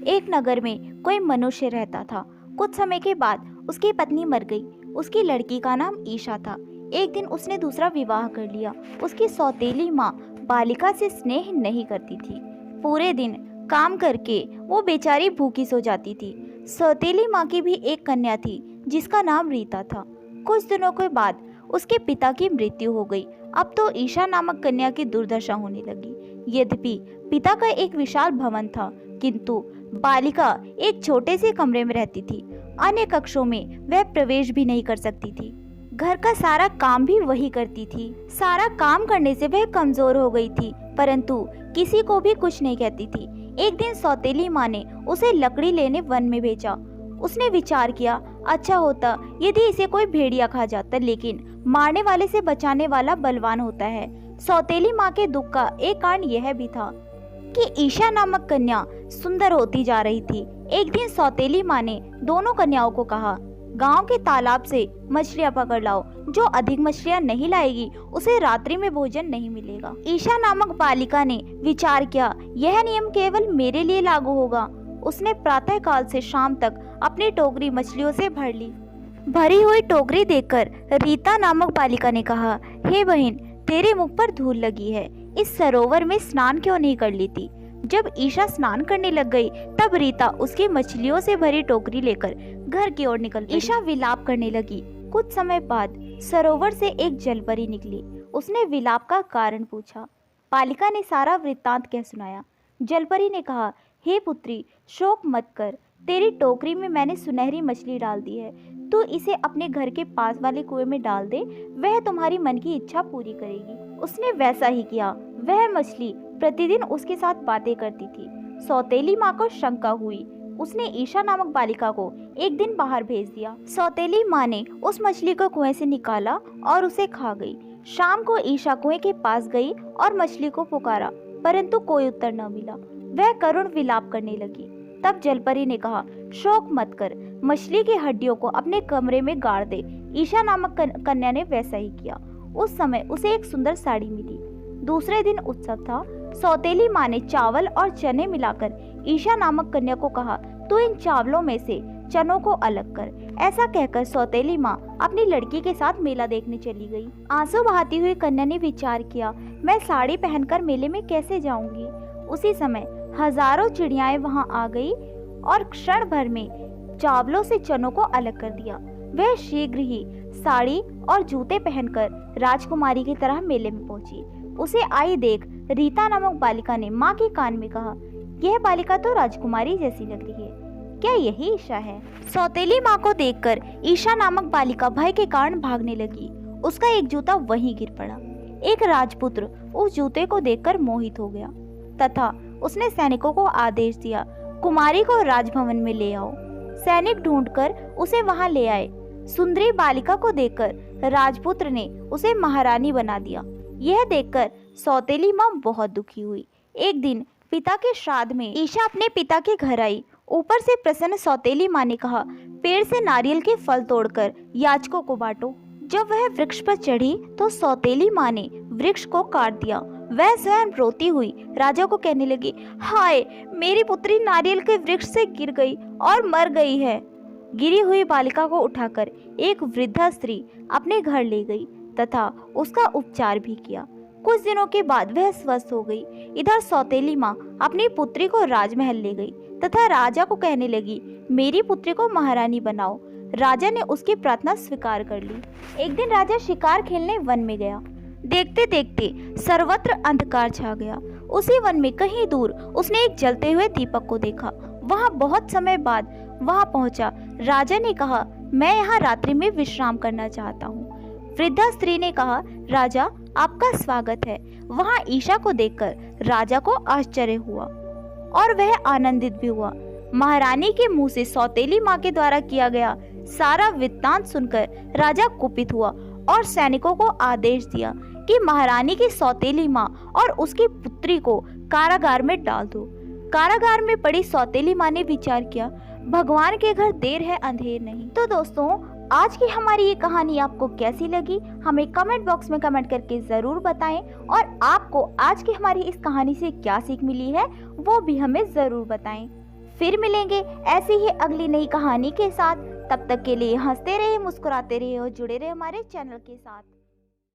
एक नगर में कोई मनुष्य रहता था। कुछ समय के बाद उसकी पत्नी मर गई। उसकी लड़की का नाम ईशा था। एक दिन उसने दूसरा विवाह कर लिया। उसकी सौतेली माँ बालिका से स्नेह नहीं करती थी। पूरे दिन काम करके वो बेचारी भूखी सो जाती थी। सौतेली माँ की भी एक कन्या थी जिसका नाम रीता था। कुछ दिनों के बाद उसके पिता की मृत्यु हो गई। अब तो ईशा नामक कन्या की दुर्दशा होने लगी। यद्यपि पिता का एक विशाल भवन था, किंतु बालिका एक छोटे से कमरे में रहती थी। अन्य कक्षों में वह प्रवेश भी नहीं कर सकती थी। घर का सारा काम भी वही करती थी। सारा काम करने से वह कमजोर हो गई थी, परंतु किसी को भी कुछ नहीं कहती थी। एक दिन सौतेली माँ ने उसे लकड़ी लेने वन में भेजा। उसने विचार किया, अच्छा होता यदि इसे कोई भेड़िया खा जाता, लेकिन मारने वाले से बचाने वाला बलवान होता है। सौतेली माँ के दुख का एक कारण यह भी था कि ईशा नामक कन्या सुंदर होती जा रही थी। एक दिन सौतेली माँ ने दोनों कन्याओं को कहा, गांव के तालाब से मछलियां पकड़ लाओ। जो अधिक मछलियां नहीं लाएगी उसे रात्रि में भोजन नहीं मिलेगा। ईशा नामक बालिका ने विचार किया, यह नियम केवल मेरे लिए लागू होगा। उसने प्रातः काल से शाम तक अपनी टोकरी मछलियों से भर ली। भरी हुई टोकरी देखकर रीता नामक बालिका ने कहा, हे बहन, तेरे मुख पर धूल लगी है, इस सरोवर में स्नान क्यों नहीं कर लेती। जब ईशा स्नान करने लग गई तब रीता उसकी मछलियों से भरी टोकरी लेकर घर की ओर निकल गई। ईशा विलाप करने लगी। कुछ समय बाद सरोवर से एक जलपरी निकली। उसने विलाप का कारण पूछा। बालिका ने सारा वृत्तांत कह सुनाया। जलपरी ने कहा, हे पुत्री, शोक मत कर, तेरी टोकरी में मैंने सुनहरी मछली डाल दी है। तू इसे अपने घर के पास वाले कुएं में डाल दे, वह तुम्हारी मन की इच्छा पूरी करेगी। उसने वैसा ही किया। वह मछली प्रतिदिन उसके साथ बातें करती थी। सौतेली माँ को शंका हुई। उसने ईशा नामक बालिका को एक दिन बाहर भेज दिया। सौतेली माँ ने उस मछली को कुएं से निकाला और उसे खा गई। शाम को ईशा कुएं के पास गई और मछली को पुकारा, परंतु कोई उत्तर न मिला। वह करुण विलाप करने लगी। तब जलपरी ने कहा, शोक मत कर, मछली की हड्डियों को अपने कमरे में गाड़ दे। ईशा नामक कन्या ने वैसा ही किया। उस समय उसे एक सुंदर साड़ी मिली। दूसरे दिन उत्सव था। सौतेली माँ ने चावल और चने मिलाकर ईशा नामक कन्या को कहा, तू इन चावलों में से चनों को अलग कर। ऐसा कहकर सौतेली माँ अपनी लड़की के साथ मेला देखने चली गई। आंसू बहाती हुई कन्या ने विचार किया, मैं साड़ी पहनकर मेले में कैसे जाऊंगी। उसी समय हजारों चिड़ियाएं वहां आ गई और क्षण भर में चावलों से चनों को अलग कर दिया। वह शीघ्र ही साड़ी और जूते पहनकर राजकुमारी की तरह मेले में पहुंची। उसे आई देख रीता नामक बालिका ने माँ के कान में कहा, यह बालिका तो राजकुमारी जैसी लग रही है, क्या यही ईशा है। सौतेली माँ को देखकर ईशा नामक बालिका भय के कारण भागने लगी। उसका एक जूता वहीं गिर पड़ा। एक राजपुत्र उस जूते को देखकर मोहित हो गया तथा उसने सैनिकों को आदेश दिया, कुमारी को राजभवन में ले आओ। सैनिक ढूंढकर उसे वहां ले आए। सुंदरी बालिका को देखकर राजपुत्र ने उसे महारानी बना दिया। यह देखकर सौतेली माँ बहुत दुखी हुई। एक दिन पिता के श्राद्ध में ईशा अपने पिता के घर आई। ऊपर से प्रसन्न सौतेली माँ ने कहा, पेड़ से नारियल के फल तोड़कर याचकों को बांटो। जब वह वृक्ष पर चढ़ी तो सौतेली माँ ने वृक्ष को काट दिया। वह स्वयं रोती हुई राजा को कहने लगी, हाय, मेरी पुत्री नारियल के वृक्ष से गिर गई और मर गई है। गिरी हुई बालिका को उठाकर एक वृद्धा स्त्री अपने घर ले गई तथा उसका उपचार भी किया। कुछ दिनों के बाद वह स्वस्थ हो गई। इधर सौतेली माँ अपनी पुत्री को राजमहल ले गई तथा राजा को कहने लगी, मेरी पुत्री को महारानी बनाओ। राजा ने उसकी प्रार्थना स्वीकार कर ली। एक दिन राजा शिकार खेलने वन में गया। देखते देखते सर्वत्र अंधकार छा गया। उसी वन में कहीं दूर उसने एक जलते हुए दीपक को देखा। वहां बहुत समय बाद वहां पहुंचा। राजा ने कहा, मैं यहाँ रात्रि में विश्राम करना चाहता हूँ। वृद्धा स्त्री ने कहा, राजा, आपका स्वागत है। वहां ईशा को देखकर राजा को आश्चर्य हुआ और वह आनंदित भी हुआ। महारानी के मुंह से सौतेली माँ के द्वारा किया गया सारा वृत्तांत सुनकर राजा कुपित हुआ और सैनिकों को आदेश दिया कि महारानी की सौतेली माँ और उसकी पुत्री को कारागार में डाल दो। कारागार में पड़ी सौतेली माँ ने विचार किया, भगवान के घर देर है अंधेर नहीं। तो दोस्तों, आज की हमारी ये कहानी आपको कैसी लगी हमें कमेंट बॉक्स में कमेंट करके जरूर बताएं और आपको आज की हमारी इस कहानी से क्या सीख मिली है वो भी हमें जरूर बताएं। फिर मिलेंगे ऐसी ही अगली नई कहानी के साथ। तब तक के लिए हंसते रहिए, मुस्कुराते रहिए और जुड़े रहिए हमारे चैनल के साथ।